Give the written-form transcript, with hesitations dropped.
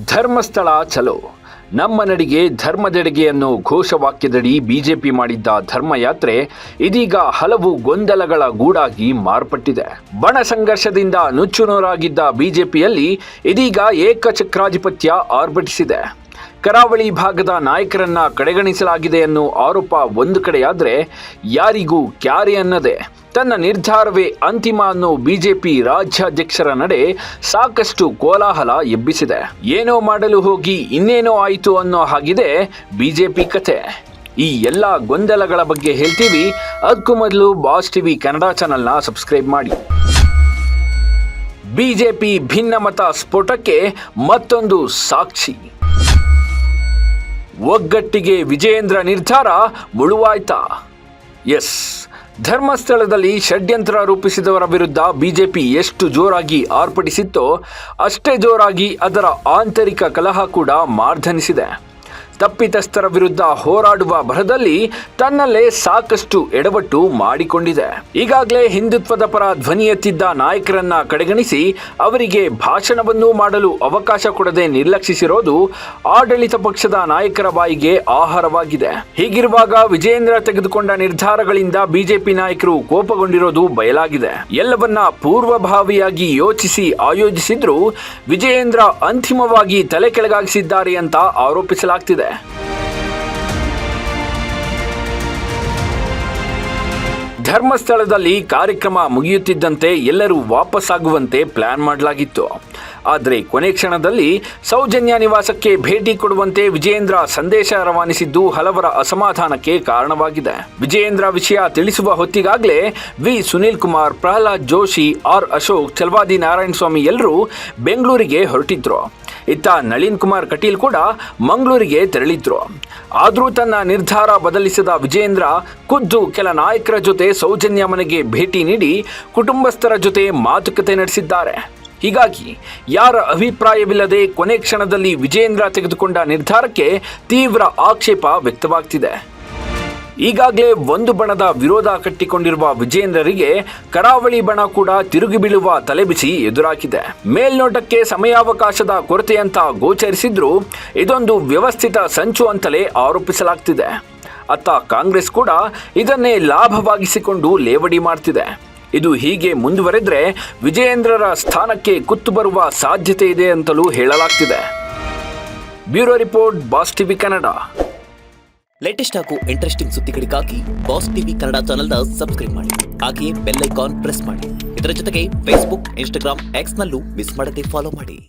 ಧರ್ಮಸ್ಥಳ ಚಲೋ ನಮ್ಮ ನಡಿಗೆ ಧರ್ಮದೆಡೆಗೆ ಅನ್ನೋ ಘೋಷವಾಕ್ಯದಡಿ ಬಿಜೆಪಿ ಮಾಡಿದ್ದ ಧರ್ಮಯಾತ್ರೆ ಇದೀಗ ಹಲವು ಗೊಂದಲಗಳ ಗೂಡಾಗಿ ಮಾರ್ಪಟ್ಟಿದೆ. ಬಣ ಸಂಘರ್ಷದಿಂದ ನುಚ್ಚುನೂರಾಗಿದ್ದ ಬಿಜೆಪಿಯಲ್ಲಿ ಇದೀಗ ಏಕಚಕ್ರಾಧಿಪತ್ಯ ಆರ್ಭಟಿಸಿದೆ. ಕರಾವಳಿ ಭಾಗದ ನಾಯಕರನ್ನ ಕಡೆಗಣಿಸಲಾಗಿದೆ ಅನ್ನೋ ಆರೋಪ ಒಂದು ಕಡೆಯಾದರೆ, ಯಾರಿಗೂ ಕ್ಯಾರೆ ಅನ್ನದೆ ತನ್ನ ನಿರ್ಧಾರವೇ ಅಂತಿಮ ಅನ್ನೋ ಬಿಜೆಪಿ ರಾಜ್ಯಾಧ್ಯಕ್ಷರ ನಡೆ ಸಾಕಷ್ಟು ಕೋಲಾಹಲ ಎಬ್ಬಿಸಿದೆ. ಏನೋ ಮಾಡಲು ಹೋಗಿ ಇನ್ನೇನೋ ಆಯಿತು ಅನ್ನೋ ಹಾಗಿದೆ ಬಿಜೆಪಿ ಕತೆ. ಈ ಎಲ್ಲ ಗೊಂದಲಗಳ ಬಗ್ಗೆ ಹೇಳ್ತೀವಿ. ಅದಕ್ಕೂ ಮೊದಲು ಬಾಸ್ ಟಿವಿ ಕನ್ನಡ ಚಾನೆಲ್ನ ಸಬ್ಸ್ಕ್ರೈಬ್ ಮಾಡಿ. ಬಿಜೆಪಿ ಭಿನ್ನಮತ ಸ್ಫೋಟಕ್ಕೆ ಮತ್ತೊಂದು ಸಾಕ್ಷಿ. ಒಗ್ಗಟ್ಟಿಗೆ ವಿಜಯೇಂದ್ರ ನಿರ್ಧಾರ ಮುಳುವಾಯ್ತಾ? ಎಸ್, ಧರ್ಮಸ್ಥಳದಲ್ಲಿ ಷಡ್ಯಂತ್ರ ರೂಪಿಸಿದವರ ವಿರುದ್ಧ ಬಿಜೆಪಿ ಎಷ್ಟು ಜೋರಾಗಿ ಆರ್ಭಟಿಸಿತ್ತೋ ಅಷ್ಟೇ ಜೋರಾಗಿ ಅದರ ಆಂತರಿಕ ಕಲಹ ಕೂಡ ಮಾರ್ಧನಿಸಿದೆ. ತಪ್ಪಿತಸ್ಥರ ವಿರುದ್ಧ ಹೋರಾಡುವ ಭರದಲ್ಲಿ ತನ್ನಲ್ಲೇ ಸಾಕಷ್ಟು ಎಡವಟ್ಟು ಮಾಡಿಕೊಂಡಿದೆ. ಈಗಾಗಲೇ ಹಿಂದುತ್ವದ ಪರ ಧ್ವನಿ ಎತ್ತಿದ್ದ ನಾಯಕರನ್ನ ಕಡೆಗಣಿಸಿ ಅವರಿಗೆ ಭಾಷಣವನ್ನೂ ಮಾಡಲು ಅವಕಾಶ ಕೊಡದೆ ನಿರ್ಲಕ್ಷಿಸಿರೋದು ಆಡಳಿತ ಪಕ್ಷದ ನಾಯಕರ ಬಾಯಿಗೆ ಆಹಾರವಾಗಿದೆ. ಹೀಗಿರುವಾಗ ವಿಜಯೇಂದ್ರ ತೆಗೆದುಕೊಂಡ ನಿರ್ಧಾರಗಳಿಂದ ಬಿಜೆಪಿ ನಾಯಕರು ಕೋಪಗೊಂಡಿರೋದು ಬಯಲಾಗಿದೆ. ಎಲ್ಲವನ್ನ ಪೂರ್ವಭಾವಿಯಾಗಿ ಯೋಚಿಸಿ ಆಯೋಜಿಸಿದ್ರೂ ವಿಜಯೇಂದ್ರ ಅಂತಿಮವಾಗಿ ತಲೆ ಕೆಳಗಾಗಿಸಿದ್ದಾರೆ ಅಂತ ಆರೋಪಿಸಲಾಗ್ತಿದೆ. ಧರ್ಮಸ್ಥಳದಲ್ಲಿ ಕಾರ್ಯಕ್ರಮ ಮುಗಿಯುತ್ತಿದ್ದಂತೆ ಎಲ್ಲರೂ ವಾಪಸ್ಸಾಗುವಂತೆ ಪ್ಲಾನ್ ಮಾಡಲಾಗಿತ್ತು. ಆದರೆ ಕೊನೆ ಕ್ಷಣದಲ್ಲಿ ಸೌಜನ್ಯ ನಿವಾಸಕ್ಕೆ ಭೇಟಿ ಕೊಡುವಂತೆ ವಿಜಯೇಂದ್ರ ಸಂದೇಶ ರವಾನಿಸಿದ್ದು ಹಲವರ ಅಸಮಾಧಾನಕ್ಕೆ ಕಾರಣವಾಗಿದೆ. ವಿಜಯೇಂದ್ರ ವಿಷಯ ತಿಳಿಸುವ ಹೊತ್ತಿಗಾಗಲೇ ವಿ ಸುನೀಲ್ ಕುಮಾರ್, ಪ್ರಹ್ಲಾದ್ ಜೋಶಿ, ಆರ್ ಅಶೋಕ್, ಚಲವಾದಿ ನಾರಾಯಣಸ್ವಾಮಿ ಎಲ್ಲರೂ ಬೆಂಗಳೂರಿಗೆ ಹೊರಟಿದ್ರು. ಇತ್ತ ನಳಿನ್ ಕುಮಾರ್ ಕಟೀಲ್ ಕೂಡ ಮಂಗಳೂರಿಗೆ ತೆರಳಿದ್ರು. ಆದರೂ ತನ್ನ ನಿರ್ಧಾರ ಬದಲಿಸಿದ ವಿಜಯೇಂದ್ರ ಖುದ್ದು ಕೆಲ ನಾಯಕರ ಜೊತೆ ಸೌಜನ್ಯ ಮನೆಗೆ ಭೇಟಿ ನೀಡಿ ಕುಟುಂಬಸ್ಥರ ಜೊತೆ ಮಾತುಕತೆ ನಡೆಸಿದ್ದಾರೆ. ಹೀಗಾಗಿ ಯಾರ ಅಭಿಪ್ರಾಯವಿಲ್ಲದೆ ಕೊನೆ ಕ್ಷಣದಲ್ಲಿ ವಿಜಯೇಂದ್ರ ತೆಗೆದುಕೊಂಡ ನಿರ್ಧಾರಕ್ಕೆ ತೀವ್ರ ಆಕ್ಷೇಪ ವ್ಯಕ್ತವಾಗ್ತಿದೆ. ಈಗಾಗಲೇ ಒಂದು ಬಣದ ವಿರೋಧ ಕಟ್ಟಿಕೊಂಡಿರುವ ವಿಜಯೇಂದ್ರರಿಗೆ ಕರಾವಳಿ ಬಣ ಕೂಡ ತಿರುಗಿ ಬೀಳುವ ತಲೆಬಿಸಿ ಎದುರಾಗಿದೆ. ಮೇಲ್ನೋಟಕ್ಕೆ ಸಮಯಾವಕಾಶದ ಕೊರತೆಯಂತ ಗೋಚರಿಸಿದ್ರೂ ಇದೊಂದು ವ್ಯವಸ್ಥಿತ ಸಂಚು ಅಂತಲೇ ಆರೋಪಿಸಲಾಗ್ತಿದೆ. ಅತ್ತ ಕಾಂಗ್ರೆಸ್ ಕೂಡ ಇದನ್ನೇ ಲಾಭವಾಗಿಸಿಕೊಂಡು ಲೇವಡಿ ಮಾಡ್ತಿದೆ. ಇದು ಹೀಗೆ ಮುಂದುವರೆದ್ರೆ ವಿಜಯೇಂದ್ರರ ಸ್ಥಾನಕ್ಕೆ ಕುತ್ತು ಬರುವ ಸಾಧ್ಯತೆ ಇದೆ ಅಂತಲೂ ಹೇಳಲಾಗ್ತಿದೆ. Bureau report, Boss TV Kannada. Latest ಹಾಗೂ ಇಂಟ್ರೆಸ್ಟಿಂಗ್ ಸುದ್ದಿಗಳಿಗಾಗಿ ಬಾಸ್ ಟಿವಿ ಕನ್ನಡ ಚಾನೆಲ್ನ ಸಬ್ಸ್ಕ್ರೈಬ್ ಮಾಡಿ. ಹಾಗೆಯೇ ಬೆಲ್ ಐಕಾನ್ ಪ್ರೆಸ್ ಮಾಡಿ. ಇದರ ಜೊತೆಗೆ ಫೇಸ್ಬುಕ್, ಇನ್ಸ್ಟಾಗ್ರಾಮ್, ಎಕ್ಸ್ ನಲ್ಲೂ ಮಿಸ್ ಮಾಡದೆ ಫಾಲೋ ಮಾಡಿ.